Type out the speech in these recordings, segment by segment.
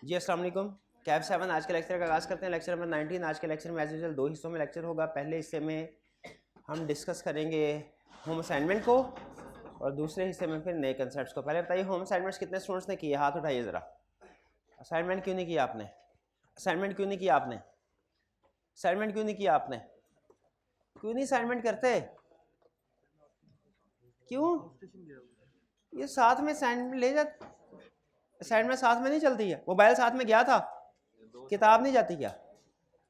जी अस्सलाम वालेकुम। कैब 7 आज के लेक्चर का आगाज़ करते हैं। Lecture number 19। आज के लेक्चर में एज यूजुअल 2 हिस्सों में लेक्चर होगा। पहले हिस्से में हम डिस्कस करेंगे होम असाइनमेंट को और दूसरे हिस्से में फिर नए कंसेप्ट्स को। पहले बताइए होम असाइनमेंट्स कितने स्टूडेंट्स ने किए, हाथ उठाइए ज़रा। असाइनमेंट क्यों नहीं किया आपने? असाइनमेंट क्यों नहीं किया आपने? असाइनमेंट क्यों नहीं किया आपने? क्यों नहीं असाइनमेंट करते? क्यों? ये साथ में असाइनमेंट ले जा, असाइनमेंट साथ में नहीं चलती है। मोबाइल साथ में गया था, किताब नहीं जाती क्या?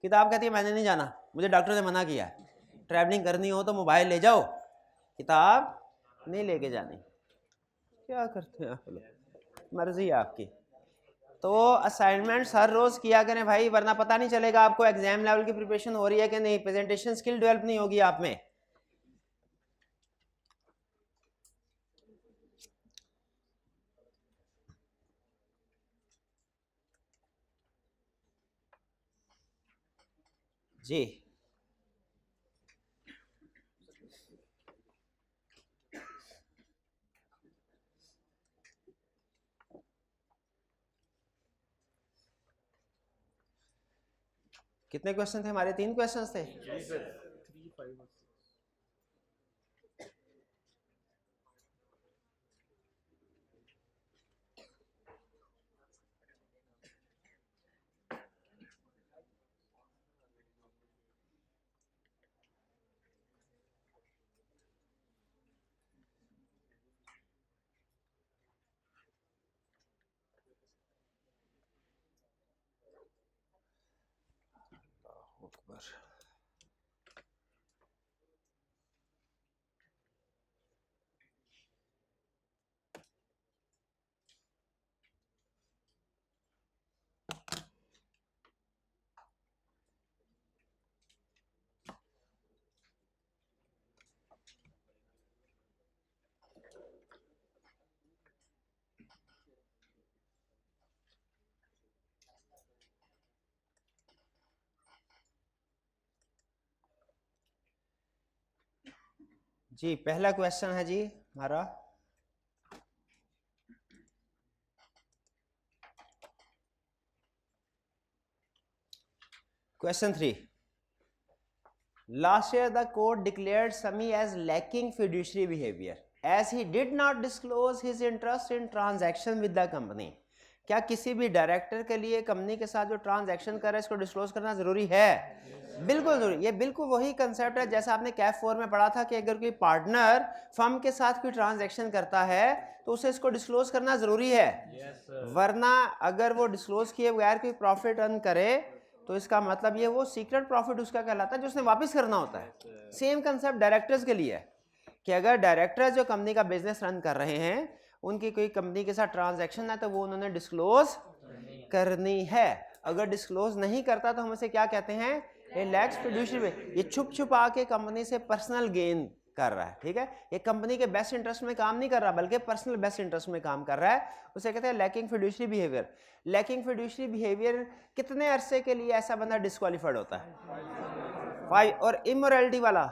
किताब कहती है मैंने नहीं जाना, मुझे डॉक्टर ने मना किया है। ट्रैवलिंग करनी हो तो मोबाइल ले जाओ, किताब नहीं लेके जानी। क्या करते हैं आप लोग, मर्जी है आपकी। तो असाइनमेंट्स हर रोज किया करें भाई, वरना पता नहीं चलेगा आपको एग्जाम लेवल की प्रिपरेशन हो रही है कि नहीं, प्रेजेंटेशन स्किल डेवलप नहीं होगी आप में। जी कितने क्वेश्चन थे हमारे? 3 क्वेश्चन थे। जी पहला क्वेश्चन है जी हमारा, question 3। Last year the court declared Sami as lacking fiduciary behavior as he did not disclose his interest in transaction with the company। क्या किसी भी डायरेक्टर के लिए कंपनी के साथ जो ट्रांजैक्शन कर रहा है इसको डिस्क्लोज करना जरूरी है? बिल्कुल जरूरी। ये बिल्कुल वही कंसेप्ट है जैसा आपने कैफ 4 में पढ़ा था कि अगर कोई पार्टनर फर्म के साथ कोई ट्रांजैक्शन करता है तो उसे इसको डिस्क्लोज करना जरूरी है। वरना अगर वो डिस्क्लोज किए बगैर कोई प्रॉफिट अर्न करे तो इसका मतलब ये वो सीक्रेट प्रॉफिट उसका कहलाता है जो उसने वापस करना होता है। सेम कंसेप्ट डायरेक्टर्स के लिए है कि अगर डायरेक्टर जो कंपनी का बिजनेस रन कर रहे हैं उनकी कोई कंपनी के साथ ट्रांजैक्शन है तो वो उन्होंने डिस्क्लोज करनी है। अगर डिस्क्लोज नहीं करता तो हम इसे क्या कहते हैं? ये लैक्स फिड्यूशियरी। ये छुप छुपा के कंपनी से पर्सनल गेन कर रहा है, ठीक है। ये कंपनी के बेस्ट इंटरेस्ट में काम नहीं कर रहा बल्कि पर्सनल बेस्ट इंटरेस्ट में काम कर रहा है, उसे कहते हैं lacking fiduciary behaviour. Lacking fiduciary behaviour कितने अरसे के लिए ऐसा बंदा डिस्क्वालीफाइड होता है? 5। और इमोरलिटी वाला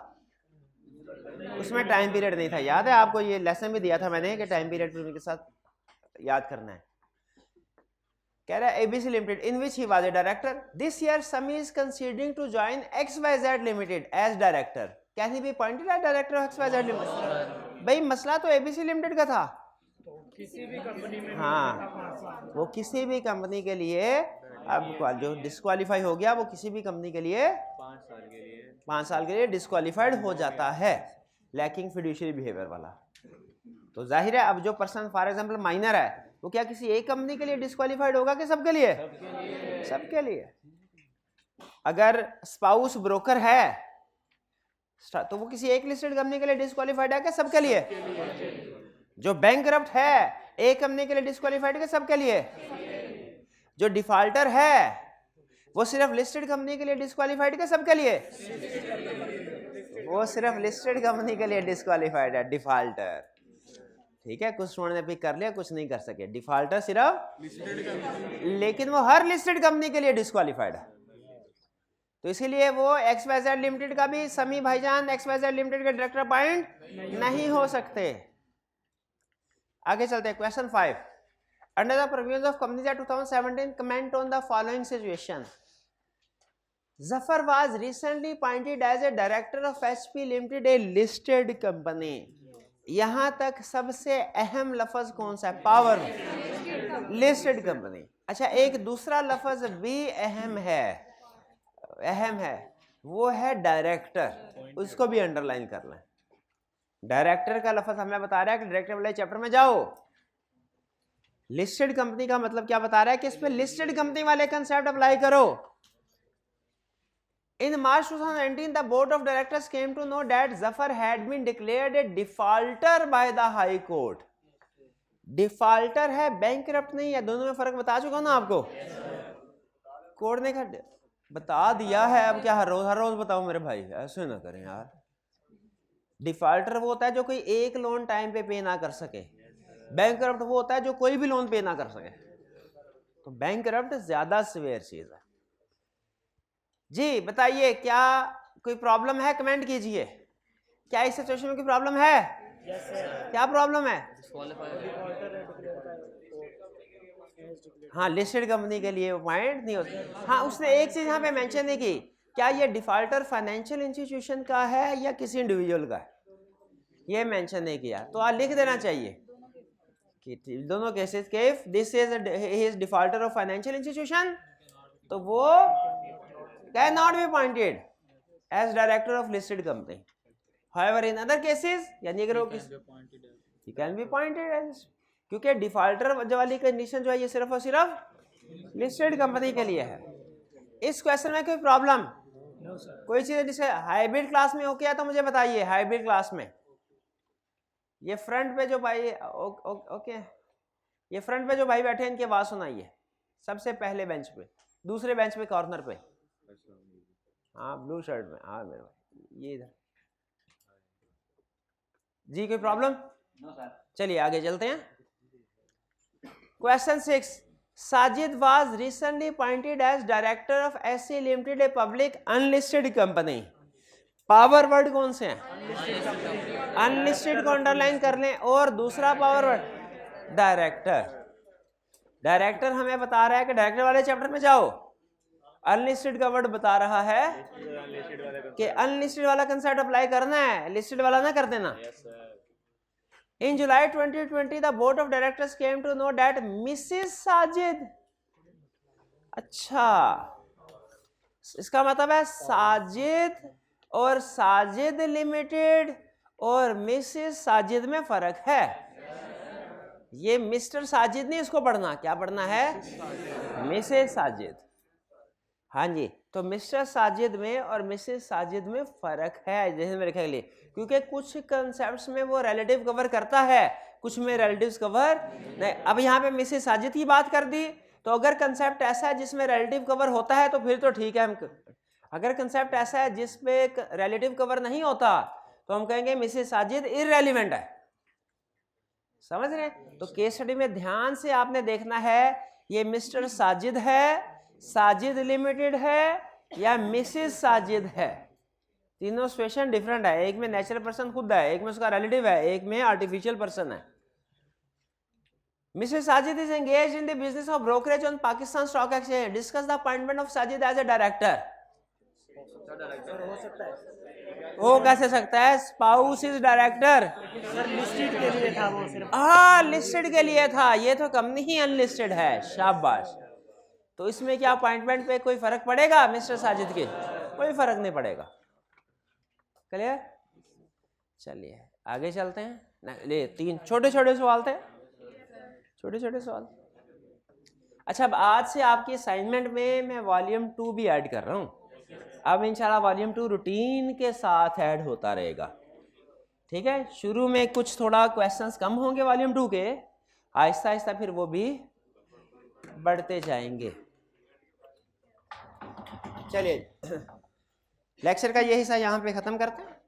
उसमें टाइम पीरियड नहीं था, याद है आपको? ये लेसन भी दिया था मैंने कि टाइम पीरियड के साथ याद करना है। कह रहा है ABC limited in which he was a director this year Sami is considering to join XYZ limited as director. Can he be appointed as director of XYZ limited? भाई मसला तो एबीसी लिमिटेड का था, किसी भी कंपनी में हाँ वो किसी भी कंपनी के लिए अब जो डिस्क्वालीफाई हो गया वो किसी भी कंपनी के लिए 5 साल के लिए डिस्क्वालीफाइड हो जाता है, लैकिंग फिड्यूशियरी बिहेवियर वाला। तो जाहिर है अब जो पर्सन फॉर एग्जांपल माइनर है वो क्या किसी एक कंपनी के लिए डिस्क्वालीफाइड होगा कि सबके लिए? सबके लिए। अगर स्पाउस ब्रोकर है तो वो किसी एक लिस्टेड कंपनी के लिए डिस्क्वालीफाइड है कि सबके लिए? जो बैंकरप्ट है एक कंपनी के लिए डिस्क्वालीफाइड है कि सबके लिए? जो डिफॉल्टर है वो सिर्फ लिस्टेड कंपनी के लिए डिस्क्वालीफाइड है सबके लिए? वो सिर्फ लिस्टेड कंपनी के लिए डिस्क्वालीफाइड है, डिफॉल्टर। ठीक है, कुछ स्टूडेंट ने पिक कर लिया, कुछ नहीं कर सके। डिफॉल्टर सिर्फ, लेकिन वो हर लिस्टेड कंपनी के लिए डिस्क्वालीफाइड है। तो इसीलिए वो XYZ लिमिटेड का भी समी भाईजान XYZ लिमिटेड के डायरेक्टर अपॉइंट नहीं हो सकते। आगे चलते हैं question 5। Under the provisions of Companies Act 2017, comment on the following situation. Zafar was recently appointed as a director of HP Limited, a listed company. यहाँ तक सबसे अहम लफ्ज कौन सा है? Power, listed company. अच्छा, एक दूसरा लफ्ज भी अहम है, वो है डायरेक्टर, उसको भी अंडरलाइन कर लें। डायरेक्टर का लफ्ज हमें बता रहा है कि डायरेक्टर वाले चैप्टर में जाओ। लिस्टेड कंपनी का मतलब क्या बता रहा है कि इस पे लिस्टेड कंपनी वाले कंसेप्ट अप्लाई करो। In March 2019, the board of directors came to know that Zafar had been declared a defaulter by the High Court. Defaulter है, bankrupt नहीं है, दोनों में फर्क बता चुका ना आपको। कोर्ट ने बता दिया है, अब क्या हर रोज बताओ मेरे भाई, ऐसे ना करें यार। डिफॉल्टर वो होता है जो कोई एक लोन टाइम पे ना कर सके, बैंकरप्ट वो होता है जो कोई भी लोन पे ना कर सके। तो बैंकरप्ट ज्यादा सीवियर चीज है। जी बताइए, क्या कोई प्रॉब्लम है? कमेंट कीजिए। क्या इस सिचुएशन में कोई प्रॉब्लम है? क्या प्रॉब्लम है? हाँ, लिस्टेड कंपनी के लिए पॉइंट नहीं होता। हाँ, उसने एक चीज यहाँ पे मेंशन नहीं की, क्या ये डिफॉल्टर फाइनेंशियल इंस्टीट्यूशन का है या किसी इंडिविजुअल का है, ये मेंशन नहीं किया। तो आप लिख देना चाहिए कि दोनों केसेस के if this is defaulter of financial institution, तो वो can not be appointed as director of listed company. However in other cases, यानी अगर वो he can be appointed as, क्योंकि डिफॉल्टर वाली कंडीशन जो है ये सिर्फ और सिर्फ लिस्टेड कंपनी के लिए है। इस क्वेश्चन में कोई प्रॉब्लम? कोई चीज जिसे हाइब्रिड क्लास में हो गया तो मुझे बताइए। हाइब्रिड क्लास में ये फ्रंट पे जो भाई ओके, ये फ्रंट पे जो भाई बैठे हैं इनकी आवाज सुनाइए। सबसे पहले बेंच पे, दूसरे बेंच पे, कॉर्नर पे, हाँ ब्लू शर्ट में, हाँ मेरे भाई ये इधर। जी कोई प्रॉब्लम? चलिए आगे चलते हैं। Question 6. Sajid was recently appointed as director of SC Limited, a public unlisted company. Power word कौन से हैं? अनलिस्टेड को अंडरलाइन कर लें, और दूसरा पावर वर्ड डायरेक्टर। डायरेक्टर हमें बता रहा है कि डायरेक्टर वाले चैप्टर में जाओ। अनलिस्टेड का वर्ड बता रहा है कि अनलिस्टेड वाला कंसेप्ट अप्लाई करना है, लिस्टेड वाला ना कर देना। In July 2020, the board of directors came to know that Mrs. Sajid, अच्छा, इसका मतलब है साजिद और साजिद लिमिटेड और मिसेस साजिद में फर्क है। ये मिस्टर साजिद नहीं, इसको पढ़ना, क्या पढ़ना है? मिसेस साजिद। हाँ जी, तो मिस्टर साजिद में और मिसेस साजिद में फर्क है, जैसे मेरे ख्याल लिए, क्योंकि कुछ कंसेप्ट्स में वो रिलेटिव कवर करता है, कुछ में रिलेटिव्स कवर नहीं। अब यहाँ पे मिसेस साजिद की बात कर दी, तो अगर कंसेप्ट ऐसा है जिसमें रिलेटिव कवर होता है तो फिर तो ठीक है। हम अगर कंसेप्ट ऐसा है जिसमें रिलेटिव कवर नहीं होता तो हम कहेंगे मिसेस साजिद इररेलेवेंट है। समझ रहे हैं? तो केस स्टडी में ध्यान से आपने देखना है, ये मिस्टर साजिद है, साजिद लिमिटेड है, या मिसेस साजिद है। तीनों सिचुएशन डिफरेंट है। एक में नेचुरल पर्सन खुद है, एक में उसका रिलेटिव है, एक में आर्टिफिशियल पर्सन है। Mrs Sajid is engaged in the business of brokerage on Pakistan stock exchange. Discuss the appointment of Sajid as a director. हो सकता है, वो कैसे सकता है? Spouse is director. Sir listed के लिए था वो सिर्फ। हाँ, लिस्टेड के लिए था, ये तो कंपनी ही अनलिस्टेड है। शाबाश। तो इसमें क्या अपॉइंटमेंट पे कोई फर्क पड़ेगा मिस्टर साजिद के? कोई फर्क नहीं पड़ेगा। क्लियर? चलिए आगे चलते हैं। ले, तीन छोटे छोटे सवाल थे, छोटे छोटे सवाल। अच्छा, अब आज से आपकी असाइनमेंट में मैं वॉल्यूम 2 भी ऐड कर रहा हूँ। अब इंशाल्लाह वॉल्यूम 2 रूटीन के साथ ऐड होता रहेगा। ठीक है, शुरू में कुछ थोड़ा क्वेश्चंस कम होंगे वॉल्यूम 2 के, आहिस्ता आहिस्ता फिर वो भी बढ़ते जाएंगे। चलिए लेक्चर का ये हिस्सा यहाँ पे ख़त्म करते हैं।